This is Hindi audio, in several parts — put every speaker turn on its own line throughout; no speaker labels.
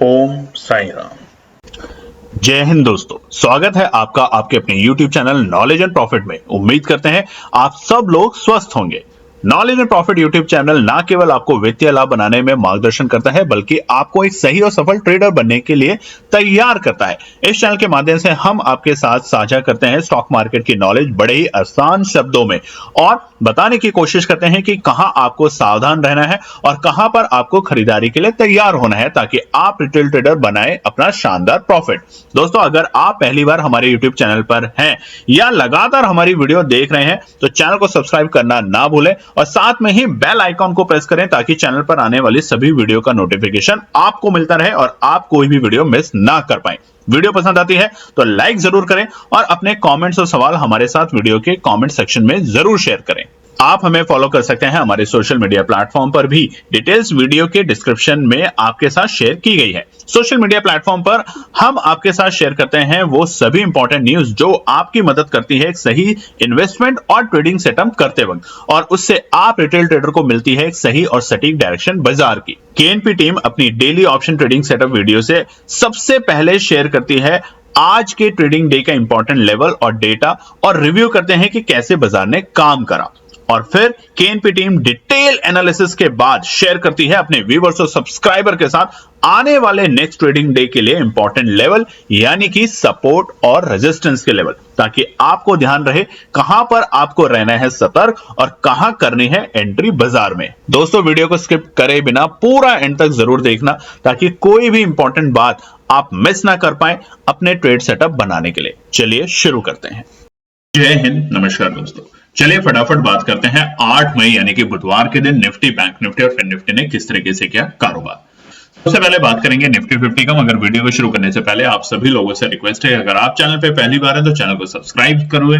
ओम साई राम। जय हिंद दोस्तों, स्वागत है आपका आपके अपने YouTube channel knowledge and profit में। उम्मीद करते हैं आप सब लोग स्वस्थ होंगे। Knowledge and profit YouTube channel ना केवल आपको वित्तीय लाभ बनाने में मार्गदर्शन करता है, बल्कि आपको एक सही और सफल ट्रेडर बनने के लिए तैयार करता है। इस चैनल के माध्यम से हम आपके साथ साझा करते हैं स्टॉक मार्केट की नॉलेज बड़े ही आसान शब्दों में, और बताने की कोशिश करते हैं कि कहां आपको सावधान रहना है और कहां पर आपको खरीदारी के लिए तैयार होना है, ताकि आप रिटेल ट्रेडर बनाए अपना शानदार प्रॉफिट। दोस्तों, अगर आप पहली बार हमारे YouTube चैनल पर हैं या लगातार हमारी वीडियो देख रहे हैं तो चैनल को सब्सक्राइब करना ना भूलें और साथ में ही बेल आइकॉन को प्रेस करें, ताकि चैनल पर आने वाली सभी वीडियो का नोटिफिकेशन आपको मिलता रहे और आप कोई भी वीडियो मिस ना कर पाए। वीडियो पसंद आती है तो लाइक जरूर करें और अपने कमेंट्स और सवाल हमारे साथ वीडियो के कमेंट सेक्शन में जरूर शेयर करें। आप हमें फॉलो कर सकते हैं हमारे सोशल मीडिया प्लेटफॉर्म पर भी, डिटेल्स वीडियो के डिस्क्रिप्शन में आपके साथ शेयर की गई है। सोशल मीडिया प्लेटफॉर्म पर हम आपके साथ शेयर करते हैं वो सभी इंपॉर्टेंट न्यूज जो आपकी मदद करती है एक सही इन्वेस्टमेंट और ट्रेडिंग सेटअप करते वक्त, और उससे आप रिटेल ट्रेडर को मिलती है एक सही और सटीक डायरेक्शन बाजार की। केएनपी टीम अपनी daily option trading setup video से सबसे पहले शेयर करती है आज के ट्रेडिंग डे का इंपॉर्टेंट लेवल और डेटा, और रिव्यू करते हैं कि कैसे बाजार ने काम करा, और फिर केएनपी टीम डिटेल एनालिसिस के बाद शेयर करती है अपने व्यूअर्स और सब्सक्राइबर के साथ आने वाले नेक्स्ट ट्रेडिंग डे के लिए इंपॉर्टेंट लेवल, यानी कि सपोर्ट और रेजिस्टेंस के लेवल, ताकि आपको ध्यान रहे कहां पर आपको रहना है सतर्क और कहां करनी है एंट्री बाजार में। दोस्तों, वीडियो को स्किप करे बिना पूरा एंड तक जरूर देखना, ताकि कोई भी इंपॉर्टेंट बात आप मिस ना कर पाए अपने ट्रेड सेटअप बनाने के लिए। चलिए शुरू करते हैं। जय हिंद, नमस्कार दोस्तों। चलिए फटाफट बात करते हैं 8 मई यानी कि बुधवार के दिन निफ्टी, बैंक निफ्टी और फिन निफ्टी ने किस तरीके से किया कारोबार। सबसे पहले बात करेंगे निफ्टी 50 का, मगर वीडियो को शुरू करने से पहले आप सभी लोगों से रिक्वेस्ट है, अगर आप चैनल पे पहली बार है तो चैनल को सब्सक्राइब करो,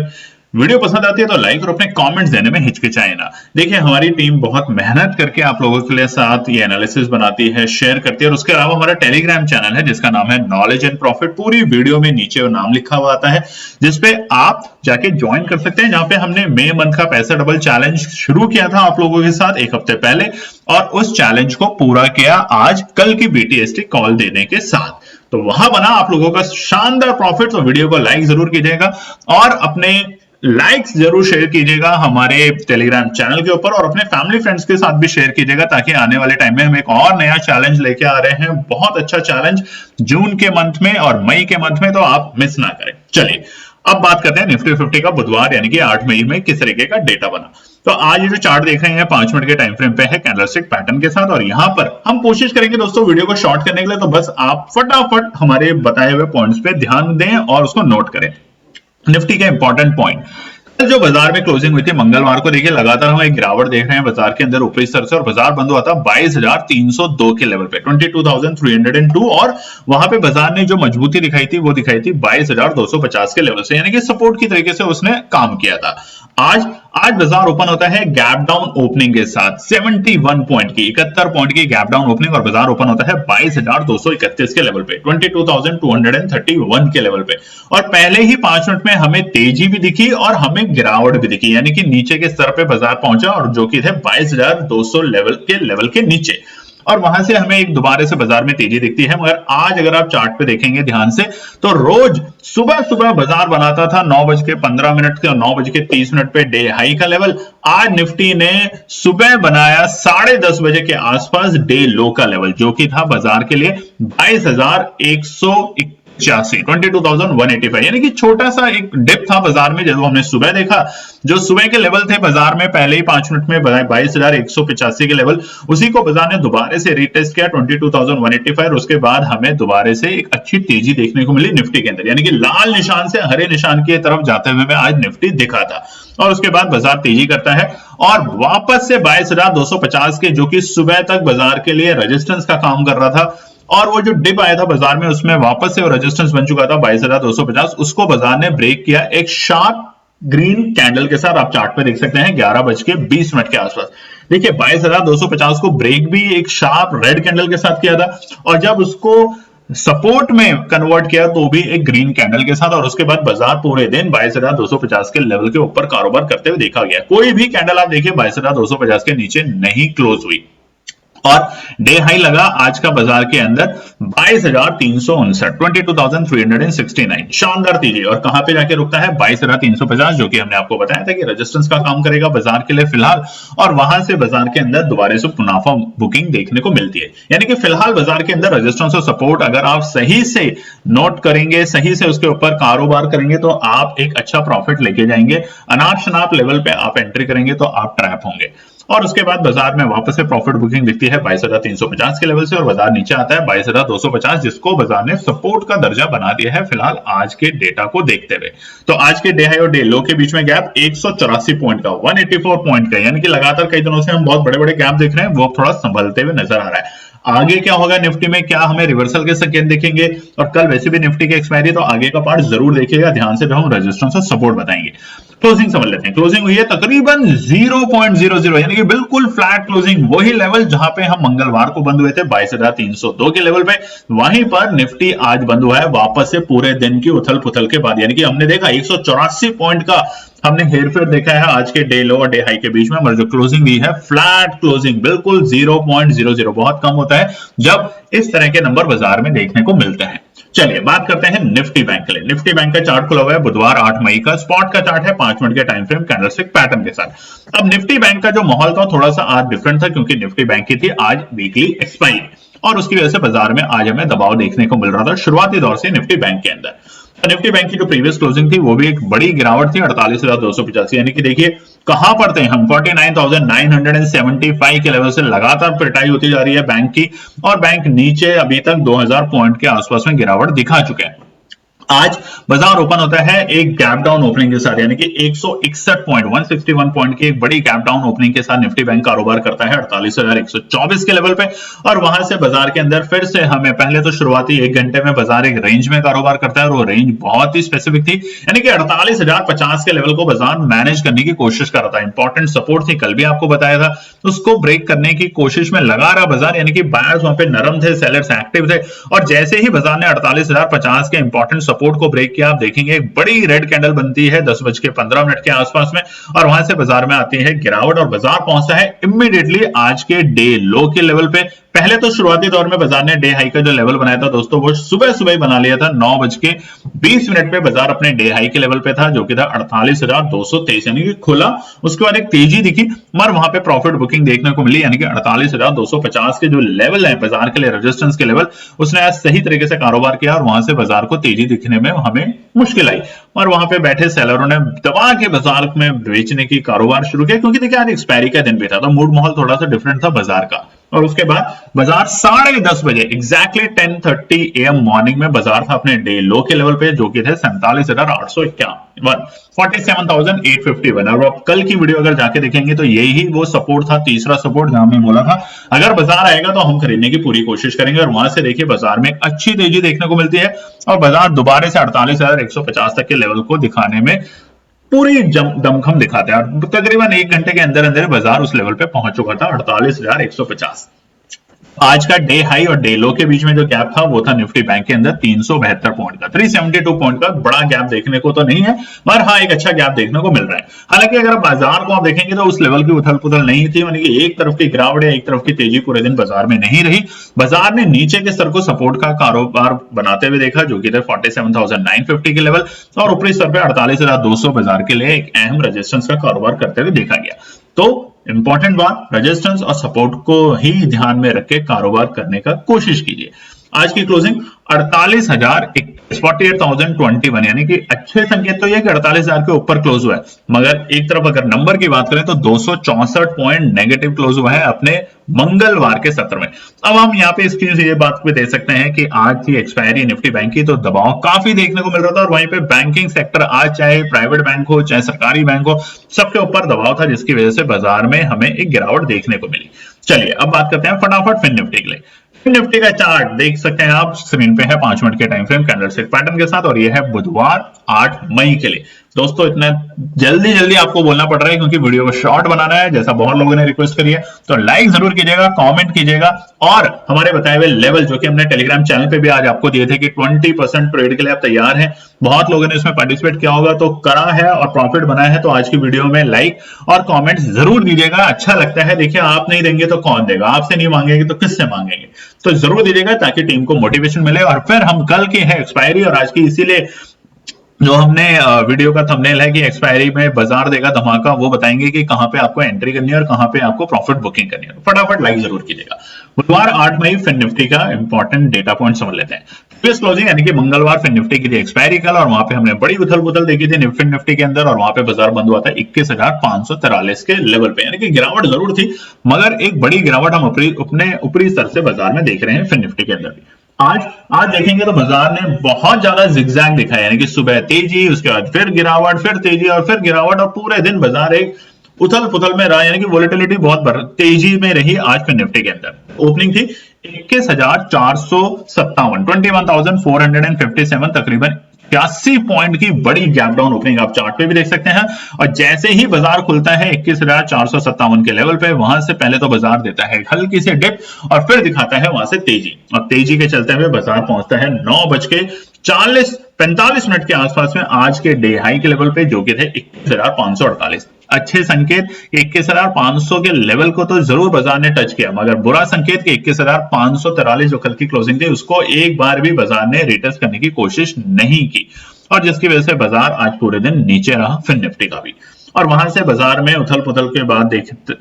वीडियो पसंद आती है तो लाइक और अपने कमेंट्स देने में हिचकिचाए ना। देखिए, हमारी टीम बहुत मेहनत करके आप लोगों के लिए साथ ये एनालिसिस बनाती है, शेयर करती है, और उसके अलावा हमारा टेलीग्राम चैनल है जिसका नाम है नॉलेज एंड प्रॉफिट। पूरी वीडियो में नीचे नाम लिखा हुआ आता है जिसपे आप जाके ज्वाइन कर सकते हैं, जहां पे हमने मई मंथ का पैसा डबल चैलेंज शुरू किया था आप लोगों के साथ एक हफ्ते पहले, और उस चैलेंज को पूरा किया आज कल की बीटीएसटी कॉल देने के साथ। तो वहां बना आप लोगों का शानदार प्रॉफिट। तो वीडियो को लाइक जरूर कीजिएगा और अपने लाइक्स जरूर शेयर कीजिएगा हमारे टेलीग्राम चैनल के ऊपर, और अपने फैमिली फ्रेंड्स के साथ भी शेयर कीजिएगा, ताकि आने वाले टाइम में हम एक और नया चैलेंज लेके आ रहे हैं, बहुत अच्छा चैलेंज जून के मंथ में और मई के मंथ में, तो आप मिस ना करें। चलिए अब बात करते हैं निफ्टी 50 का बुधवार यानी कि 8 मई में किस तरीके का डेटा बना। तो आज ये जो चार्ट देख रहे हैं 5 मिनट के टाइम फ्रेम पे है कैंडलस्टिक पैटर्न के साथ, और यहां पर हम कोशिश करेंगे दोस्तों वीडियो को शॉर्ट करने के लिए, तो बस आप फटाफट हमारे बताए हुए पॉइंट्स पे ध्यान दें और उसको नोट करें। निफ्टी के इंपॉर्टेंट पॉइंट, जो बाजार में क्लोजिंग हुई थी मंगलवार को, देखिए लगातार हम एक गिरावट देख रहे हैं बाजार के अंदर ऊपरी स्तर से, और बाजार बंद हुआ था 22,302 के लेवल पे, 22,302, और वहां पे बाजार ने जो मजबूती दिखाई थी वो दिखाई थी 22,250 के लेवल से, यानी कि सपोर्ट की तरीके से उसने काम किया था। आज बाजार ओपन होता है गैप डाउन ओपनिंग के साथ 71 पॉइंट की, 71 पॉइंट की गैप डाउन ओपनिंग, और बाजार ओपन होता है 22,231 के लेवल पे, 22,231 के लेवल पे, और पहले ही 5 मिनट में हमें तेजी भी दिखी और हमें गिरावट भी दिखी, यानी कि नीचे के स्तर पे बाजार पहुंचा, और जो कि थे 22,200 लेवल के नीचे, और वहां से हमें एक दोबारा से बाजार में तेजी दिखती है। मगर आज अगर आप चार्ट पे देखेंगे ध्यान से, तो रोज सुबह सुबह बाजार बनाता था 9:15 के और 9:30 पे डे हाई का लेवल। आज निफ्टी ने सुबह बनाया 10:30 बजे के आसपास डे लो का लेवल, जो कि था बाजार के लिए 22,185, 22,185, यानी कि छोटा सा एक डिप था बाजार में जो हमने सुबह देखा। जो सुबह के लेवल थे बाजार में पहले ही 5 मिनट में 22,185 के लेवल, उसी को बाजार ने दोबारा से रीटेस्ट किया 22,185, और उसके बाद हमें दोबारा से एक अच्छी तेजी देखने को मिली निफ्टी के अंदर, यानी कि लाल निशान से हरे निशान की तरफ जाते हुए आज निफ्टी दिखा था, और उसके बाद बाजार तेजी करता है और वापस से 22,250 के, जो कि सुबह तक बाजार के लिए रेजिस्टेंस का काम कर रहा था, और वो जो डिप आया था बाजार में उसमें वापस से वो रेजिस्टेंस बन चुका था 22,250, उसको बाजार ने ब्रेक किया एक शार्प ग्रीन कैंडल के साथ। आप चार्ट पे देख सकते हैं 11:20 के आसपास, देखिए 22,250 को ब्रेक भी एक शार्प रेड कैंडल के साथ किया था, और जब उसको सपोर्ट में कन्वर्ट किया तो भी एक ग्रीन कैंडल के साथ, और उसके बाद बाजार पूरे दिन 22,250 के लेवल के ऊपर कारोबार करते हुए देखा गया। कोई भी कैंडल आप देखिए 22,250 के नीचे नहीं क्लोज हुई। और डे हाई लगा आज का बाजार के अंदर 22,359, 22,369, शानदार तेजी। और कहां पे जाके रुकता है 22,350, जो कि हमने आपको बताया था कि रेजिस्टेंस का काम करेगा बाजार के लिए फिलहाल, और वहां से बाजार के अंदर दोबारा से मुनाफा बुकिंग देखने को मिलती है। यानी कि फिलहाल बाजार के अंदर रेजिस्टेंस और सपोर्ट अगर आप सही से नोट करेंगे, सही से उसके ऊपर कारोबार करेंगे, तो आप एक अच्छा प्रॉफिट लेके जाएंगे। अनाप शनाप लेवल पे आप एंट्री करेंगे तो आप ट्रैप होंगे। और उसके बाद बाजार में वापस से प्रॉफिट बुकिंग दिखती है 22,350 के लेवल से, और बाजार नीचे आता है 22,250, जिसको बाजार ने सपोर्ट का दर्जा बना दिया है फिलहाल आज के डेटा को देखते हुए। तो आज के डे हाई और डे लो के बीच में गैप 184 पॉइंट का, 184 पॉइंट का, यानी कि लगातार कई दिनों से हम बहुत बड़े बड़े गैप देख रहे हैं, वो थोड़ा संभलते हुए नजर आ रहा है। आगे क्या होगा निफ्टी में, क्या हमें रिवर्सल के सेकेंड देखेंगे, और कल वैसे भी निफ्टी की एक्सपायरी, तो आगे का पार्ट जरूर देखिएगा ध्यान से, जो हम रेजिस्टेंस और सपोर्ट बताएंगे। क्लोजिंग समझ लेते हैं। क्लोजिंग हुई है तकरीबन 0.00, यानी कि बिल्कुल फ्लैट क्लोजिंग, वही लेवल जहां पे हम मंगलवार को बंद हुए थे 22,302 के लेवल पे, वहीं पर निफ्टी आज बंद हुआ है वापस से पूरे दिन की उथल पुथल के बाद। यानी कि हमने देखा 184 पॉइंट का हमने हेरफेर देखा है आज के डे लो और डे हाई के बीच में, मगर जो क्लोजिंग दी है फ्लैट क्लोजिंग, बिल्कुल 0.00, बहुत कम होता है जब इस तरह के नंबर बाजार में देखने को मिलते हैं। चलिए बात करते हैं निफ्टी बैंक के लिए। निफ्टी बैंक का चार्ट खुला हुआ है बुधवार 8 मई का, स्पॉट का चार्ट है 5 मिनट के टाइम फ्रेम कैंडलस्टिक पैटर्न के साथ। अब निफ्टी बैंक का जो माहौल था थोड़ा सा आज डिफरेंट था, क्योंकि निफ्टी बैंक की थी आज वीकली एक्सपायरी, और उसकी वजह से बाजार में आज हमें दबाव देखने को मिल रहा था शुरुआती दौर से निफ्टी बैंक के अंदर। निफ्टी बैंक की जो प्रीवियस क्लोजिंग थी वो भी एक बड़ी गिरावट थी 48,285, यानी कि देखिए कहां पर थे हम, 49,975 के लेवल से लगातार पिटाई होती जा रही है बैंक की, और बैंक नीचे अभी तक 2000 पॉइंट के आसपास में गिरावट दिखा चुके हैं। आज बाजार ओपन होता है एक गैप डाउन ओपनिंग के साथ, यानी कि 161 पॉइंट, 161 पॉइंट की एक बड़ी गैप डाउन ओपनिंग के साथ निफ्टी बैंक कारोबार करता है 48,124 के लेवल पे, और वहां से बाजार के अंदर फिर से हमें पहले तो शुरुआती एक घंटे में बाजार एक रेंज में कारोबार करता है, और वो रेंज बहुत ही स्पेसिफिक थी, यानी कि 48,050 के लेवल को बाजार मैनेज करने की कोशिश कर रहा था। इंपॉर्टेंट सपोर्ट थी, कल भी आपको बताया था, उसको ब्रेक करने की कोशिश में लगा रहा बाजार, यानी कि बायर्स वहां पे नरम थे, सेलर्स एक्टिव थे, और जैसे ही बाजार ने 48,050 के इंपॉर्टेंट सपोर्ट को ब्रेक किया, आप देखेंगे एक बड़ी रेड कैंडल बनती है 10:15 के आसपास में, और वहां से बाजार में आती है गिरावट, और बाजार पहुंचता है इमीडिएटली आज के डे लो के लेवल पे। पहले तो शुरुआती दौर में बाजार ने डे हाई का जो लेवल बनाया था दोस्तों, वो सुबह सुबह ही बना लिया था, 9:20 पे बाजार अपने डे हाई के लेवल पे था, जो कि था 48,223, यानी कि खुला, उसके बाद एक तेजी दिखी, मगर वहां पे प्रॉफिट बुकिंग देखने को मिली, यानी कि 48,250 के जो लेवल है बाजार के लिए रेजिस्टेंस के लेवल, उसने आज सही तरीके से कारोबार किया, और वहां से बाजार को तेजी दिखने में हमें मुश्किल आई, और वहां पे बैठे सेलरों ने दबा के बाजार में बेचने की कारोबार शुरू किया, क्योंकि देखिए आज एक्सपायरी का दिन भी था, तो मूड माहौल थोड़ा सा डिफरेंट था बाजार का। और उसके बाद बाजार 10:30 बजे एग्जैक्टली 10:30 AM मॉर्निंग में बाजार था अपने डे लो के लेवल पे, जो कि थे 47,851, 47,851। और आप कल की वीडियो अगर जाके देखेंगे तो यही वो सपोर्ट था, तीसरा सपोर्ट, जहां मैं बोला था अगर बाजार आएगा तो हम खरीदने की पूरी कोशिश करेंगे, और वहां से देखिए बाजार में एक अच्छी तेजी देखने को मिलती है, और बाजार दोबारा से 48,150 तक के लेवल को दिखाने में पूरी दमखम दिखाते हैं, और तकरीबन एक घंटे के अंदर अंदर बाजार उस लेवल पे पहुंच चुका था 48,150। आज का डे हाई और डे लो के बीच में जो गैप था वो था निफ्टी बैंक के अंदर 372 पॉइंट का, 372 पॉइंट का बड़ा गैप देखने को तो नहीं है, मगर हाँ एक अच्छा गैप देखने को मिल रहा है। हालांकि अगर बाजार को आप देखेंगे तो उस लेवल की उथल पुथल नहीं थी, यानी कि एक तरफ की गिरावट है, एक तरफ की तेजी पूरे दिन बाजार में नहीं रही। बाजार ने नीचे के स्तर को सपोर्ट का कारोबार बनाते हुए देखा, जो कि थे 47,950 के लेवल, और ऊपरी स्तर पे 48,200 बाजार के लिए एक अहम रेजिस्टेंस का कारोबार करते हुए देखा गया। तो इंपॉर्टेंट बात, रेजिस्टेंस और सपोर्ट को ही ध्यान में रख के कारोबार करने का कोशिश कीजिए। आज की क्लोजिंग 48,021, यानी कि अच्छे संकेत तो यह कि 48,000 के ऊपर क्लोज हुआ है, मगर एक तरफ अगर नंबर की बात करें तो 264 पॉइंट नेगेटिव क्लोज हुआ है अपने मंगलवार के सत्र में। अब हम यहाँ पे इसकी ये बात भी दे सकते हैं कि आज की एक्सपायरी निफ्टी बैंक की, तो दबाव काफी देखने को मिल रहा था, और वहीं पे बैंकिंग सेक्टर आज चाहे प्राइवेट बैंक हो चाहे सरकारी बैंक हो, सबके ऊपर दबाव था, जिसकी वजह से बाजार में हमें एक गिरावट देखने को मिली। चलिए अब बात करते हैं फटाफट फिन निफ्टी के लिए। निफ्टी का चार्ट देख सकते हैं आप स्क्रीन पे है, 5 मिनट के टाइम फ्रेम कैंडलस्टिक पैटर्न के साथ, और यह है बुधवार 8 मई के लिए। दोस्तों इतना जल्दी जल्दी आपको बोलना पड़ रहा है क्योंकि वीडियो को शॉर्ट बनाना है, जैसा बहुत लोगों ने रिक्वेस्ट करी है। तो लाइक जरूर कीजिएगा, कमेंट कीजिएगा और हमारे बताए हुए लेवल जो कि हमने टेलीग्राम चैनल पे भी आज आपको दिए थे कि 20% ट्रेड के लिए आप तैयार हैं, बहुत लोगों ने इसमें पार्टिसिपेट किया होगा तो करा है और प्रॉफिट बना है। तो आज की वीडियो में लाइक और कमेंट जरूर दीजिएगा, अच्छा लगता है। देखिए आप नहीं देंगे तो कौन देगा, आपसे नहीं मांगेंगे तो किससे मांगेंगे, तो जरूर दीजिएगा ताकि टीम को मोटिवेशन मिले। और फिर हम कल की है एक्सपायरी और आज की, इसीलिए जो हमने वीडियो का थंबनेल है कि एक्सपायरी में बाजार देगा धमाका, वो बताएंगे कि कहां पे आपको एंट्री करनी है और कहां पे आपको प्रॉफिट बुकिंग करनी है। फटाफट लाइक जरूर कीजिएगा। बुधवार 8 मई फिन निफ्टी का इंपॉर्टेंट डेटा पॉइंट समझ लेते हैं। प्रीवियस क्लोजिंग यानी कि मंगलवार फिन निफ्टी की थी एक्सपायरी कल, और वहां पे हमने बड़ी उथल पुथल देखी थी फिन निफ्टी के अंदर, और वहां पे बाजार बंद हुआ था 21,543 के लेवल पे, यानी कि गिरावट जरूर थी मगर एक बड़ी गिरावट हम अपने ऊपरी स्तर से बाजार में देख रहे हैं फिन निफ्टी के अंदर भी। आज देखेंगे तो बाजार ने बहुत ज्यादा जिगजैग दिखाया, यानी कि सुबह तेजी, उसके बाद फिर गिरावट, फिर तेजी और फिर गिरावट, और पूरे दिन बाजार एक उथल पुथल में रहा, यानी कि वोलेटिलिटी बहुत तेजी में रही। आज फिर निफ्टी के अंदर ओपनिंग थी 21,457, 21,457, तकरीबन 81 पॉइंट की बड़ी गैप डाउन ओपनिंग आप चार्ट पे भी देख सकते हैं। और जैसे ही बाजार खुलता है 21,457 के लेवल पे, वहां से पहले तो बाजार देता है हल्की सी डिप और फिर दिखाता है वहां से तेजी, और तेजी के चलते हुए बाजार पहुंचता है 9:45 मिनट के आसपास में आज के डे हाई के लेवल पे, जो कि थे 21,548। अच्छे संकेत 21,500 के लेवल को तो जरूर बाजार ने टच किया, मगर बुरा संकेत कि 21,543 जो कल की क्लोजिंग थी उसको एक बार भी बाजार ने रिटेस्ट करने की कोशिश नहीं की, और जिसकी वजह से बाजार आज पूरे दिन नीचे रहा फिन निफ्टी का भी। और वहां से बाजार में उथल पुथल के बाद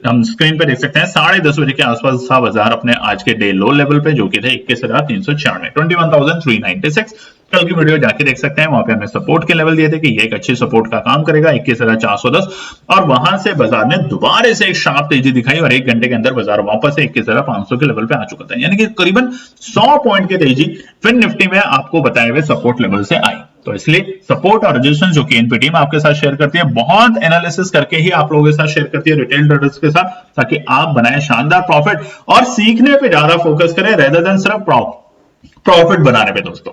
हम स्क्रीन पे देख सकते हैं 10:30 बजे के आसपास था बाजार अपने आज के डे लो लेवल पे, जो कि थे 21,396, 21,396। कल की वीडियो जाके देख सकते हैं, वहां पे हमने सपोर्ट के लेवल दिए थे कि ये एक अच्छी सपोर्ट का काम करेगा 21,410, और वहां से बाजार ने दोबारा से एक शार्प तेजी दिखाई और एक घंटे के अंदर बाजार वापस से 21,500 के लेवल पे आ चुका था, यानी कि करीबन 100 पॉइंट की तेजी फिन निफ्टी में आपको बताए हुए सपोर्ट लेवल से आई। तो इसलिए सपोर्ट और रेजिस्टेंस जो कि एनपी टीम आपके साथ शेयर करती है, बहुत एनालिसिस करके ही आप लोगों के साथ शेयर करती है रिटेल ट्रेडर्स के साथ, ताकि आप बनाए शानदार प्रॉफिट और सीखने पे ज्यादा फोकस करें रेदर देन सिर्फ प्रॉफिट बनाने पे। दोस्तों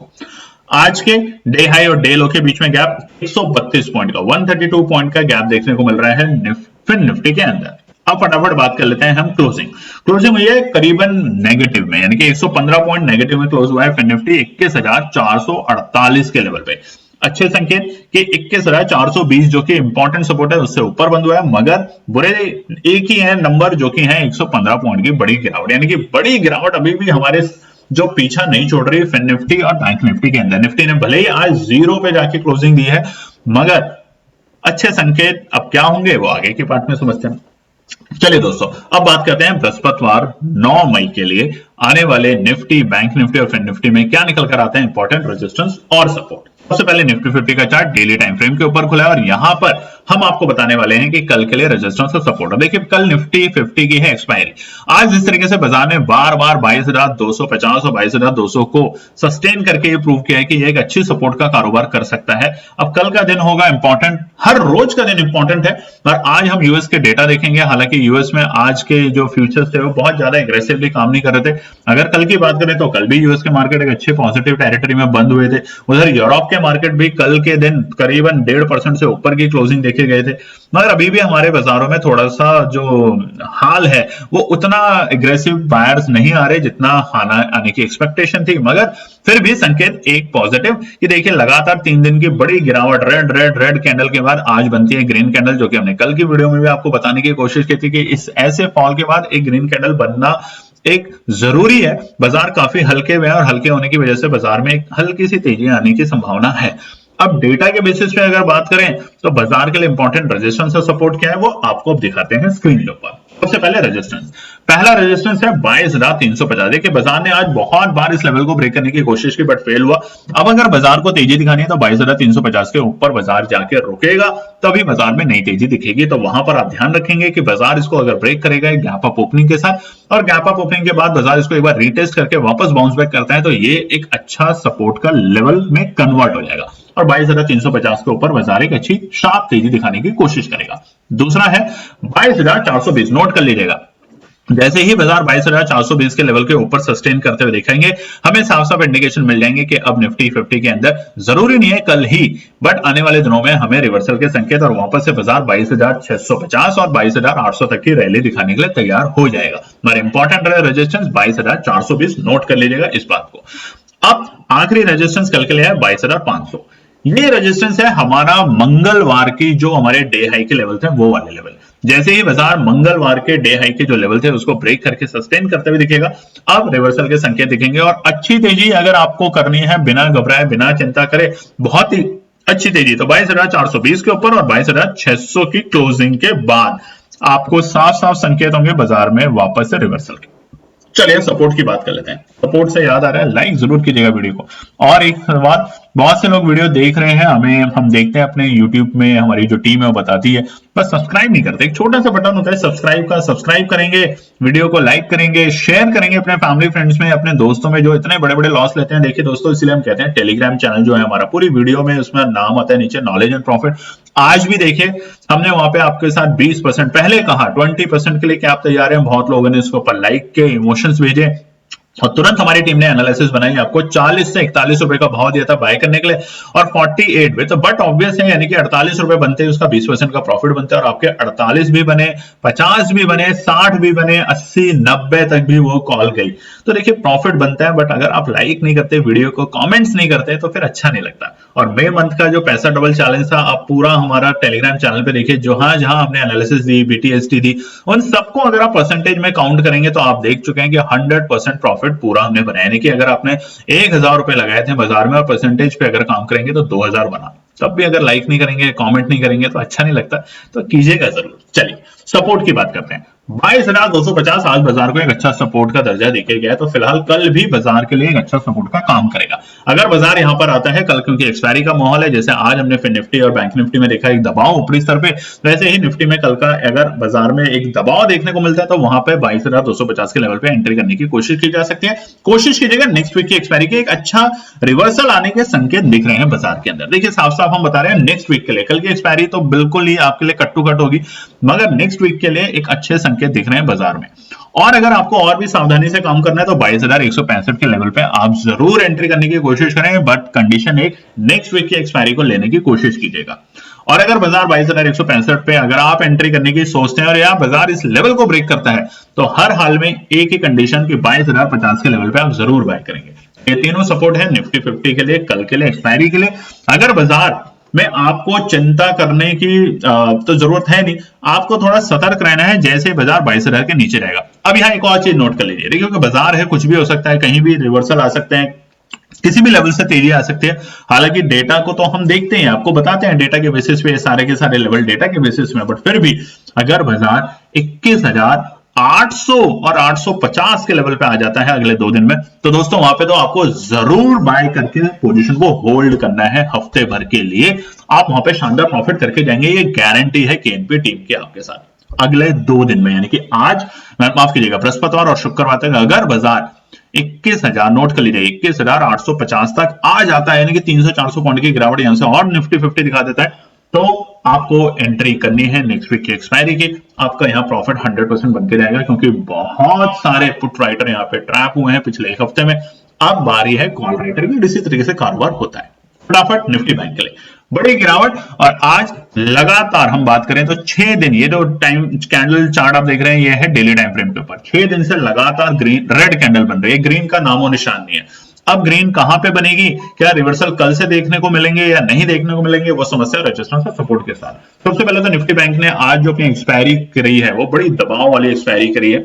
आज के डे हाई और डे लो के बीच में गैप 132 पॉइंट का, 132 पॉइंट का गैप देखने को मिल रहा है फिन निफ्टी के अंदर। अब फटाफट बात कर लेते हैं हम क्लोजिंग हुई है करीबन नेगेटिव में, यानी कि 115 पॉइंट नेगेटिव में क्लोज हुआ है फिन निफ्टी 21,448 के लेवल पे। अच्छे संकेत कि 21,420 जो कि इंपॉर्टेंट सपोर्ट है उससे ऊपर बंद हुआ है, मगर बुरे एक ही है नंबर जो कि है 115 पॉइंट की बड़ी गिरावट, यानी कि बड़ी गिरावट अभी भी हमारे जो पीछा नहीं छोड़ रही फिन निफ्टी और बैंक निफ्टी के अंदर। निफ्टी ने भले ही आज 0 पे जाके क्लोजिंग दी है, मगर अच्छे संकेत अब क्या होंगे वो आगे के पार्ट में समझते हैं। चलिए दोस्तों अब बात करते हैं बृहस्पतिवार 9 मई के लिए आने वाले निफ्टी, बैंक निफ्टी और फिन निफ्टी में क्या निकल कर आते हैं इंपॉर्टेंट रेजिस्टेंस और सपोर्ट। सबसे पहले निफ्टी 50 का चार्ट डेली टाइम फ्रेम के ऊपर खुला है और यहां पर हम आपको बताने वाले हैं कि कल के लिए रेजिस्टेंस और सपोर्ट। देखिए कल निफ्टी 50 की है एक्सपायरी, आज जिस तरीके से बाजार ने बार बार 22,250 और 22,200 को सस्टेन करके ये प्रूव किया है कि ये एक अच्छी सपोर्ट का कारोबार कर सकता है। अब कल का दिन होगा इंपॉर्टेंट, हर रोज का दिन इंपॉर्टेंट है, पर आज हम यूएस के डेटा देखेंगे। हालांकि यूएस में आज के जो फ्यूचर्स थे वो बहुत ज्यादा एग्रेसिवली काम नहीं कर रहे थे। अगर कल की बात करें तो कल भी यूएस के मार्केट एक अच्छे पॉजिटिव टेरिटरी में बंद हुए थे। उधर यूरोप के मार्केट भी कल के दिन करीबन 1.5% से ऊपर की क्लोजिंग देखे गए थे, मगर अभी भी हमारे बाजारों में थोड़ा सा जो हाल है वो उतना एग्रेसिव बायर्स नहीं आ रहे जितना आने की एक्सपेक्टेशन थी। मगर फिर भी संकेत एक पॉजिटिव कि देखिए लगातार 3 दिन की बड़ी गिरावट रेड कैंडल के बाद आज बनती है ग्रीन कैंडल, जो कि हमने कल की वीडियो में भी आपको बताने की कोशिश की थी कि इस ऐसे फॉल के बाद एक ग्रीन कैंडल बनना एक जरूरी है। बाजार काफी हल्के हुए हैं और हल्के होने की वजह से बाजार में एक हल्की सी तेजी आने की संभावना है। अब डेटा के बेसिस पे अगर बात करें तो बाजार के लिए इंपॉर्टेंट रेजिस्टेंस और सपोर्ट क्या है वो आपको अब दिखाते हैं स्क्रीन के ऊपर। सबसे पहले रेजिस्टेंस, पहला रेजिस्टेंस है 22,350। देखिए बाजार ने आज बहुत बार इस लेवल को ब्रेक करने की कोशिश की बट फेल हुआ। अब अगर बाजार को तेजी दिखानी है तो 22,350 के ऊपर बाजार जाके रुकेगा, तभी बाजार में नई तेजी दिखेगी। तो वहां पर आप ध्यान रखेंगे कि बाजार इसको अगर ब्रेक करेगा गैप अप ओपनिंग के साथ, और गैप अप ओपनिंग के बाद बाजार इसको एक बार रीटेस्ट करके वापस बाउंस बैक करता है तो ये एक अच्छा सपोर्ट का लेवल में कन्वर्ट हो जाएगा और 22,350 के ऊपर बाजार एक अच्छी शार्प तेजी दिखाने की कोशिश करेगा। दूसरा है 22,420, नोट कर लीजिएगा जैसे ही बाजार 22,420 के लेवल के ऊपर सस्टेन करते हुए दिखेंगे, हमें साफ साफ इंडिकेशन मिल जाएंगे कि अब निफ्टी 50 के अंदर, जरूरी नहीं है कल ही, बट आने वाले दिनों में हमें रिवर्सल के संकेत और वापस से बाजार 22,650 और 22,800 तक की रैली दिखाने के लिए तैयार हो जाएगा। मगर इंपॉर्टेंट रेजिस्टेंस 22,420, नोट कर लीजिएगा इस बात को। अब आखिरी रेजिस्टेंस कल के लिए है 22,500। ये रेजिस्टेंस है हमारा मंगलवार की जो हमारे डे हाई के लेवल थे, वो वाले लेवल। जैसे ही बाजार मंगलवार के डे हाई के जो लेवल थे उसको ब्रेक करके सस्टेन करते हुए दिखेगा, अब रिवर्सल के संकेत दिखेंगे और अच्छी तेजी अगर आपको करनी है बिना घबराए बिना चिंता करे, बहुत ही अच्छी तेजी, तो 22,420 के ऊपर और 22,600 की क्लोजिंग के बाद आपको साफ साफ संकेत होंगे बाजार में वापस से रिवर्सल के। चलिए सपोर्ट की बात कर लेते हैं। सपोर्ट से याद आ रहा है, लाइक जरूर कीजिएगा वीडियो को। और एक बात, बहुत से लोग वीडियो देख रहे हैं, हम देखते हैं अपने YouTube में, हमारी जो टीम है वो बताती है, बस सब्सक्राइब नहीं करते। एक छोटा सा बटन होता है सब्सक्राइब का, सब्सक्राइब करेंगे, वीडियो को लाइक करेंगे, शेयर करेंगे अपने फैमिली फ्रेंड्स में, अपने दोस्तों में जो इतने बड़े बड़े लॉस लेते हैं। देखिए दोस्तों, इसलिए हम कहते हैं टेलीग्राम चैनल जो है हमारा, पूरी वीडियो में उसमें नाम आता है नीचे नॉलेज एंड प्रॉफिट। आज भी देखिए हमने वहां पे आपके साथ 20%, पहले कहा 20% के लिए क्या आप तैयार हैं, बहुत लोगों ने इसके ऊपर लाइक के इमोशंस भेजे और तुरंत हमारी टीम ने एनालिसिस बनाई, आपको 40 से 41 रुपए का भाव दिया था बाय करने के लिए और 48 पे, तो बट ऑब्वियस है, यानी कि 48 रुपए बनते हैं, उसका 20% का प्रॉफिट बनता है और आपके 48 भी बने, 50 भी बने, 60 भी बने, 80 90 तक भी वो कॉल गई। तो देखिए प्रॉफिट बनता है, बट अगर आप लाइक नहीं करते वीडियो को, कमेंट्स नहीं करते, तो फिर अच्छा नहीं लगता। और मई मंथ का जो पैसा डबल चैलेंज था, आप पूरा हमारा टेलीग्राम चैनल पे देखिए, जहां जहां आपने एनालिसिस दी, बीटीएसटी दी, उन सबको अगर आप परसेंटेज में काउंट करेंगे तो आप देख चुके हैं कि 100% प्रॉफिट पूरा हमने बनाया। यानी कि अगर आपने 1,000 रुपए लगाए थे बाजार में और परसेंटेज पे अगर काम करेंगे तो 2,000 बना। तब भी अगर लाइक नहीं करेंगे, कमेंट नहीं करेंगे तो अच्छा नहीं लगता, तो कीजिएगा जरूर। चलिए सपोर्ट की बात करते हैं। 22,250 आज बाजार को एक अच्छा सपोर्ट का दर्जा देके गया, तो फिलहाल कल भी बाजार के लिए एक अच्छा सपोर्ट का काम करेगा। अगर बाजार यहां पर आता है कल, क्योंकि एक्सपायरी का माहौल है, जैसे आज हमने फिर निफ्टी और बैंक निफ्टी में देखा एक दबाव ऊपरी स्तर पे, वैसे ही निफ्टी में कल का अगर बाजार में एक दबाव देखने को मिलता है तो वहां पे 22,250 के लेवल पे एंट्री करने की कोशिश की जा सकती है। कोशिश कीजिएगा, नेक्स्ट वीक की एक्सपायरी के एक अच्छा रिवर्सल आने के संकेत दिख रहे हैं बाजार के अंदर। देखिए साफ साफ हम बता रहे हैं नेक्स्ट वीक के लिए, कल की एक्सपायरी तो बिल्कुल ही आपके लिए कट टू कट होगी, मगर नेक्स्ट वीक के लिए एक अच्छे संकेत दिख रहे हैं बाजार में। और अगर आपको और भी सावधानी से काम करना है तो 22,165 के लेवल पे आप जरूर एंट्री करने की कोशिश करें, बट कंडीशन एक, नेक्स्ट वीक की एक्सपायरी को लेने की कोशिश कीजिएगा। और अगर बाजार 22,165 पे अगर आप एंट्री करने की सोचते हैं और या बाजार इस लेवल को ब्रेक करता है, तो हर हाल में एक ही कंडीशन की 22,050 के लेवल पे आप जरूर बाय करेंगे। ये तीनों सपोर्ट है निफ्टी 50 के लिए, कल के लिए, एक्सपायरी के लिए। अगर बाजार में आपको चिंता करने की तो जरूरत है नहीं, आपको थोड़ा सतर्क रहना है जैसे बाजार 22,000 के नीचे रहेगा। अब यहाँ एक और चीज नोट कर लीजिए, देखिए क्योंकि बाजार है, कुछ भी हो सकता है, कहीं भी रिवर्सल आ सकते हैं, किसी भी लेवल से तेजी आ सकती है। हालांकि डेटा को तो हम देखते हैं, आपको बताते हैं डेटा के बेसिस पे, सारे के सारे लेवल डेटा के बेसिस में, बट फिर भी अगर बाजार 21,800 और 850 के लेवल पे आ जाता है अगले 2 दिन में, तो दोस्तों वहां पे तो आपको जरूर बाय करके पोजीशन को होल्ड करना है हफ्ते भर के लिए। आप वहां पे शानदार प्रॉफिट करके जाएंगे, ये गारंटी है केएनपी टीम के आपके साथ। अगले 2 दिन में, यानी कि आज, माफ कीजिएगा, बृहस्पतिवार और शुक्रवार तक अगर बाजार 21,000, नोट कर लीजिए, 21,850 तक आ जाता है, यानी कि 300-400 पॉइंट की गिरावट यहां से और निफ्टी 50 दिखा देता है, तो आपको एंट्री करनी है नेक्स्ट वीक की एक्सपायरी की। आपका यहाँ प्रॉफिट 100% बन के जाएगा, क्योंकि बहुत सारे पुट राइटर यहाँ पे ट्रैप हुए हैं पिछले एक हफ्ते में। अब बारी है कॉल राइटर की, इसी तरीके से कारोबार होता है। फटाफट निफ्टी बैंक के लिए बड़ी गिरावट, और आज लगातार हम बात करें तो 6 दिन, ये जो टाइम कैंडल चार्ट आप देख रहे हैं, ये है डेली टाइम फ्रेम के ऊपर, 6 दिन से लगातार ग्रीन, रेड कैंडल बन रही है, ग्रीन का नामो निशान नहीं है। अब ग्रीन कहां पे बनेगी, क्या रिवर्सल कल से देखने को मिलेंगे या नहीं देखने को मिलेंगे, वो समस्या रेजिस्टेंस और सपोर्ट के साथ। सबसे पहले तो निफ्टी बैंक ने आज जो अपनी एक्सपायरी करी है, वो बड़ी दबाव वाली एक्सपायरी करी है।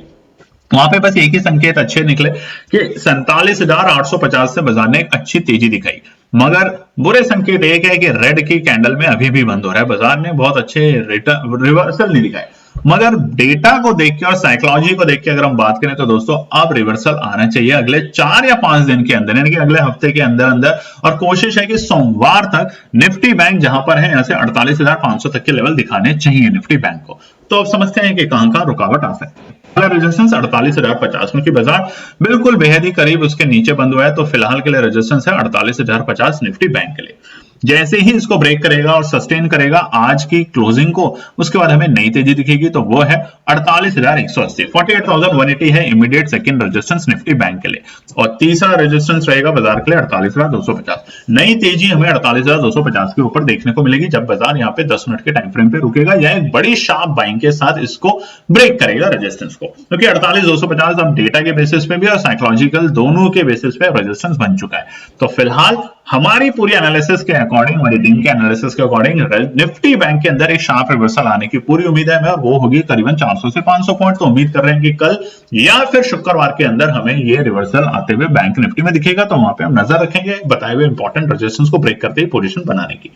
वहां पे बस एक ही संकेत अच्छे निकले कि 47,850 से बाजार ने एक अच्छी तेजी दिखाई, मगर बुरे संकेत एक है कि रेड की कैंडल में अभी भी बंद हो रहा है, बाजार ने बहुत अच्छे रिवर्सल नहीं दिखाए। मगर डेटा को देख के और साइकोलॉजी को देख के अगर हम बात करें तो दोस्तों अब रिवर्सल आना चाहिए अगले 4 या 5 दिन के अंदर, यानी कि अगले हफ्ते के अंदर अंदर। और कोशिश है कि सोमवार तक निफ्टी बैंक जहां पर है, यहां से 48,500 तक के लेवल दिखाने चाहिए निफ्टी बैंक को। तो अब समझते हैं कि कहां कहां रुकावट आ सकती है। रेजिस्टेंस 48,050, क्योंकि बाजार बिल्कुल बेहद ही करीब उसके नीचे बंद हुआ है, तो फिलहाल के लिए रेजिस्टेंस है 48,050 निफ्टी बैंक के लिए। जैसे ही इसको ब्रेक करेगा और सस्टेन करेगा आज की क्लोजिंग को, उसके बाद हमें नई तेजी दिखेगी, तो वो है 48,180, 48,180 है immediate second resistance Nifty bank के लिए। और तीसरा रेजिस्टेंस रहेगा बाजार के लिए 48,250। नई तेजी हमें 48,250 के ऊपर देखने को मिलेगी जब बाजार यहाँ पे 10 मिनट के टाइम फ्रेम पे रुकेगा या एक बड़ी शार्प बाइंग के साथ इसको ब्रेक करेगा रेजिस्टेंस को, क्योंकि 48,250 अब डेटा के बेसिस पे भी और साइकोलॉजिकल दोनों के बेसिस पे रेजिस्टेंस बन चुका है। तो फिलहाल हमारी पूरी एनालिसिस के अकॉर्डिंग, हमारी टीम के एनालिसिस के अकॉर्डिंग निफ्टी बैंक के अंदर एक शार्प रिवर्सल आने की पूरी उम्मीद है हमें, और वो होगी करीबन 400 से 500 पॉइंट। तो उम्मीद कर रहे हैं कि कल या फिर शुक्रवार के अंदर हमें ये रिवर्सल आते हुए बैंक निफ्टी में दिखेगा, तो वहां पे हम नजर रखेंगे बताए हुए इंपॉर्टेंट रेजिस्टेंस को ब्रेक करते ही पोजीशन बनाने की।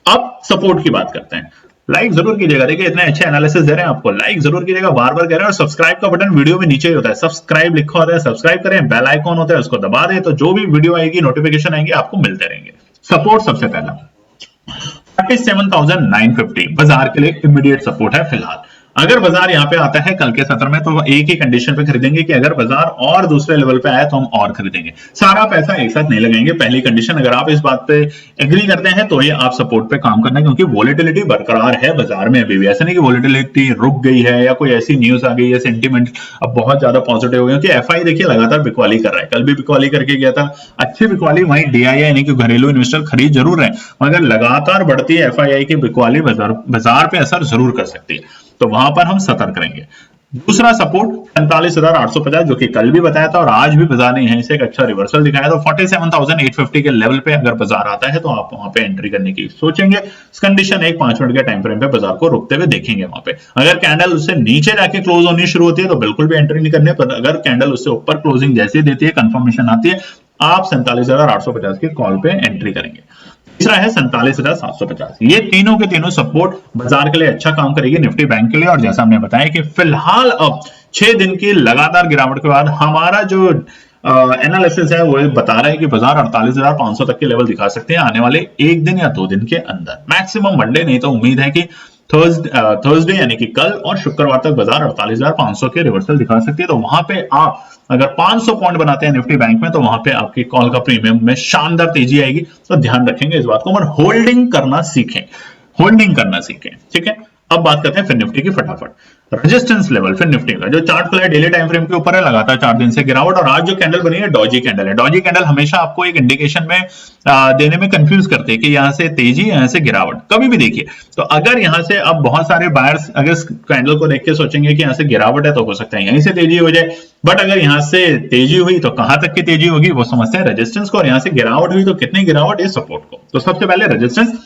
अब सपोर्ट की बात करते हैं। लाइक जरूर कीजिएगा, देखिए इतने अच्छे एनालिसिस दे रहे हैं आपको, लाइक जरूर कीजिएगा, बार बार कह रहे हैं। और सब्सक्राइब का बटन वीडियो में नीचे ही होता है, सब्सक्राइब लिखा होता है, सब्सक्राइब करें, बेल आइकॉन होता है उसको दबा दें, तो जो भी वीडियो आएगी नोटिफिकेशन आएंगे आपको मिलते रहेंगे। सपोर्ट सबसे पहला 47,950 बाजार के लिए इमीडिएट सपोर्ट है फिलहाल। अगर बाजार यहाँ पे आता है कल के सत्र में, तो एक ही कंडीशन पे खरीदेंगे कि अगर बाजार और दूसरे लेवल पे आए तो हम और खरीदेंगे, सारा पैसा एक साथ नहीं लगाएंगे। पहली कंडीशन, अगर आप इस बात पे एग्री करते हैं तो ये आप सपोर्ट पे काम करना है, क्योंकि वोलेटिलिटी बरकरार है बाजार में अभी भी। ऐसा नहीं कि वोलेटिलिटी रुक गई है या कोई ऐसी न्यूज आ गई है, सेंटीमेंट अब बहुत ज्यादा पॉजिटिव हो गया, क्योंकि एफआई देखिए लगातार बिकवाली कर रहा है, कल भी बिकवाली करके गया था, अच्छी बिकवाली। वहीं डीआईआई यानी कि घरेलू इन्वेस्टर खरीद जरूर है, मगर लगातार बढ़ती है एफआईआई की बिकवाली बाजार पे असर जरूर कर सकती है, तो वहां पर हम सतर्क रहेंगे। दूसरा सपोर्ट 45,850, जो कि कल भी बताया था और आज भी बाजार ने यहीं से एक अच्छा रिवर्सल दिखाया। तो 47,850 के लेवल पे अगर बाजार आता है तो आप वहां पे एंट्री करने की सोचेंगे। कंडीशन एक 5 मिनट के टाइम फ्रेम पे बाजार को रुकते हुए देखेंगे वहां पे। अगर कैंडल उससे नीचे जाके क्लोज होनी शुरू होती है तो बिल्कुल भी एंट्री नहीं करनी, पर अगर कैंडल उससे ऊपर क्लोजिंग जैसे देती है, कंफर्मेशन आती है, आप 47,850 के कॉल पे एंट्री करेंगे। तीसरा है 47,750। ये तीनों के तीनों सपोर्ट बाजार के लिए अच्छा काम करेगी निफ्टी बैंक के लिए। और जैसा हमने बताया कि फिलहाल अब 6 दिन की लगातार गिरावट के बाद हमारा जो एनालिसिस है वो बता रहा है कि बाजार 48,500 तक के लेवल दिखा सकते हैं आने वाले 1 दिन या 2 दिन के अंदर, मैक्सिमम मंडे, नहीं तो उम्मीद है कि थर्सडे यानी कि कल और शुक्रवार तक बाजार 48,500 के रिवर्सल दिखा सकती है। तो वहां पे आप अगर 500 पॉइंट बनाते हैं निफ्टी बैंक में, तो वहां पे आपकी कॉल का प्रीमियम में शानदार तेजी आएगी। तो ध्यान रखेंगे इस बात को, और होल्डिंग करना सीखें, होल्डिंग करना सीखें, ठीक है। अब बात करते हैं फिर निफ्टी की फटाफट। रेजिस्टेंस लेवल फिर निफ्टी का जो चार्ट खुला है डेली टाइम फ्रेम के ऊपर है, लगातार 4 दिन से गिरावट, और आज जो कैंडल बनी है डॉजी कैंडल है। डॉजी कैंडल हमेशा आपको एक इंडिकेशन में देने में कंफ्यूज करते हैं कि यहाँ से तेजी, यहाँ से गिरावट, कभी भी देखिए। तो अगर यहाँ से अब बहुत सारे बायर्स अगर कैंडल को देख के सोचेंगे कि यहाँ से गिरावट है, तो हो सकता है यहीं से तेजी हो जाए, बट अगर यहाँ से तेजी हुई तो कहां तक की तेजी होगी वो समझते हैं रेजिस्टेंस को, और यहाँ से गिरावट हुई तो कितनी गिरावट, ये सपोर्ट को। तो सबसे पहले रेजिस्टेंस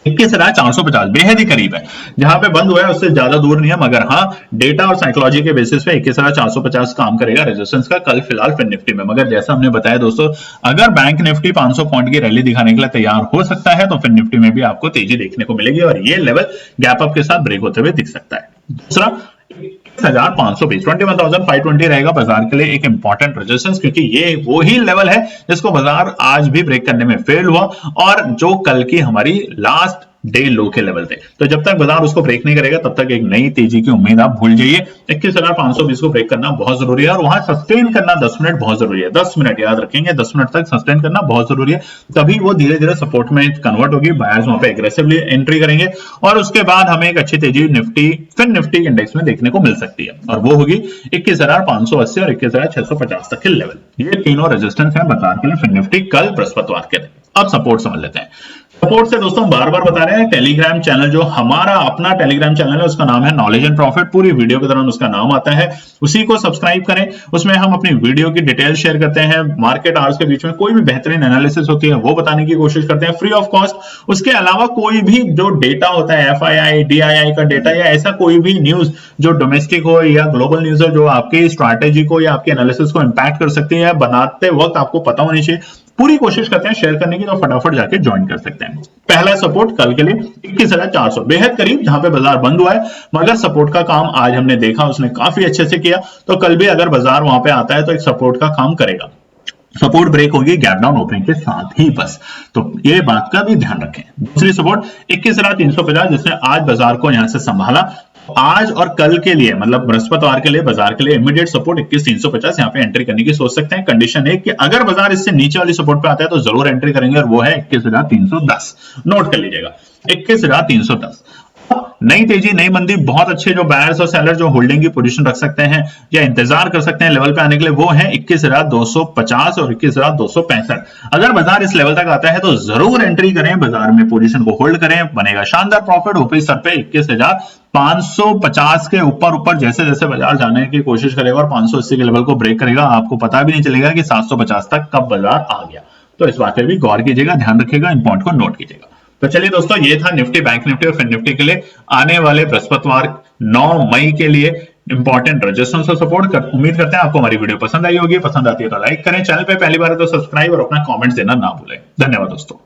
21,450 बेहद ही करीब है, जहां पे बंद हुआ है उससे ज्यादा दूर नहीं है, मगर हाँ डेटा और साइकोलॉजी के बेसिस पे 21,450 काम करेगा रेजिस्टेंस का कल फिलहाल फिर निफ्टी में। मगर जैसा हमने बताया दोस्तों, अगर बैंक निफ्टी 500 पॉइंट की रैली दिखाने के लिए तैयार हो सकता है तो फिर निफ्टी में भी आपको तेजी देखने को मिलेगी, और ये लेवल गैप अप के साथ ब्रेक होते हुए दिख सकता है। दूसरा 21,520 21,520 रहेगा बाजार के लिए एक इंपॉर्टेंट रेजिस्टेंस, क्योंकि ये वो ही लेवल है जिसको बाजार आज भी ब्रेक करने में फेल हुआ, और जो कल की हमारी लास्ट डे लो के लेवल थे। तो जब तक बाजार उसको ब्रेक नहीं करेगा तब तक एक नई तेजी की उम्मीद आप भूल जाइए। 21,520 को ब्रेक करना बहुत जरूरी है, और वहां सस्टेन करना 10 मिनट बहुत जरूरी है। 10 मिनट याद रखेंगे, 10 मिनट तक सस्टेन करना बहुत जरूरी है, तभी वो धीरे धीरे सपोर्ट में कन्वर्ट होगी, बायर्स वहां पे एग्रेसिवली एंट्री करेंगे, और उसके बाद हमें एक अच्छी तेजी निफ्टी फिर निफ्टी इंडेक्स में देखने को मिल सकती है, और वो होगी 21,580 और 21,650 तक के लेवल। ये तीनों रेजिस्टेंस है बाजार के लिए फिर निफ्टी कल बृहस्पतिवार के दिन। अब सपोर्ट समझ लेते हैं। सपोर्ट से दोस्तों बार बार बता रहे हैं, टेलीग्राम चैनल जो हमारा अपना टेलीग्राम चैनल है उसका नाम है नॉलेज एंड प्रॉफिट, पूरी वीडियो के दौरान उसका नाम आता है, उसी को सब्सक्राइब करें। उसमें हम अपनी वीडियो की डिटेल शेयर करते हैं, मार्केट आवर्स के बीच में कोई भी बेहतरीन एनालिसिस होती है वो बताने की कोशिश करते हैं फ्री ऑफ कॉस्ट। उसके अलावा कोई भी जो डेटा होता है एफआईआई डीआईआई का डेटा, या ऐसा कोई भी न्यूज जो डोमेस्टिक हो या ग्लोबल न्यूज हो जो आपकी स्ट्रैटेजी को या आपके एनालिसिस को इंपैक्ट कर सकती है, बनाते वक्त आपको पता होनी चाहिए, पूरी कोशिश करते हैं शेयर करने की, तो फटाफट जाके ज्वाइन कर सकते हैं। पहला सपोर्ट कल के लिए 21,400 बेहद करीब, जहां पे बाजार बंद हुआ है, मगर सपोर्ट का काम आज हमने देखा उसने काफी अच्छे से किया, तो कल भी अगर बाजार वहां पे आता है तो एक सपोर्ट का काम करेगा। सपोर्ट ब्रेक होगी गैप डाउन ओपनिंग के साथ ही बस, तो ये बात का भी ध्यान रखें। दूसरी सपोर्ट 21,350 जिसने आज बाजार को यहां से संभाला, आज और कल के लिए मतलब बृहस्पतिवार के लिए बाजार के लिए इमीडिएट सपोर्ट 21,350 यहाँ पे एंट्री करने की सोच सकते हैं। कंडीशन है कि अगर बाजार इससे नीचे वाली सपोर्ट पे आता है तो जरूर एंट्री करेंगे और वो है 21,310। नोट कर लीजिएगा 21,310। नई तेजी नई मंदी, बहुत अच्छे जो बायर्स और सेलर जो होल्डिंग की पोजीशन रख सकते हैं या इंतजार कर सकते हैं लेवल पे आने के लिए, वो है 21,250 और 21,265। अगर बाजार इस लेवल तक आता है तो जरूर एंट्री करें, बाजार में पोजीशन को होल्ड करें, बनेगा शानदार प्रॉफिट। ऊपरी स्तर पे 21,550 के ऊपर जैसे जैसे बाजार जाने की कोशिश करेगा और 580 के लेवल को ब्रेक करेगा, आपको पता भी नहीं चलेगा कि 750 तक कब बाजार आ गया। तो इस बात पे भी गौर कीजिएगा, ध्यान रखिएगा, इन पॉइंट को नोट कीजिएगा। तो चलिए दोस्तों, ये था निफ्टी, बैंक निफ्टी और फिन निफ्टी के लिए आने वाले बृहस्पतिवार 9 मई के लिए इंपॉर्टेंट रजिस्टेंस और सपोर्ट कर। उम्मीद करते हैं आपको हमारी वीडियो पसंद आई होगी। पसंद आती है तो लाइक करें, चैनल पे पहली बार है तो सब्सक्राइब और अपना कमेंट्स देना ना भूलें। धन्यवाद दोस्तों।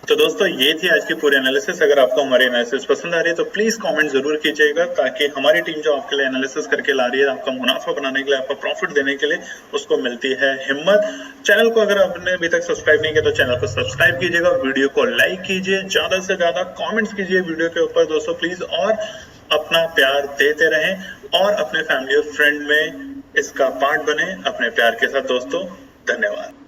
तो दोस्तों, ये थी आज की पूरी एनालिसिस। अगर आपको हमारी एनालिसिस पसंद आ रही है तो प्लीज कमेंट जरूर कीजिएगा, ताकि हमारी टीम जो आपके लिए एनालिसिस करके ला रही है, आपका मुनाफा बनाने के लिए, आपका प्रॉफिट देने के लिए, उसको मिलती है हिम्मत। चैनल को अगर आपने अभी तक सब्सक्राइब नहीं किया तो चैनल को सब्सक्राइब कीजिएगा, वीडियो को लाइक कीजिए, ज्यादा से ज्यादा कॉमेंट्स कीजिए वीडियो के ऊपर दोस्तों प्लीज, और अपना प्यार देते रहें और अपने फैमिली और फ्रेंड में इसका पार्ट बने अपने प्यार के साथ दोस्तों। धन्यवाद।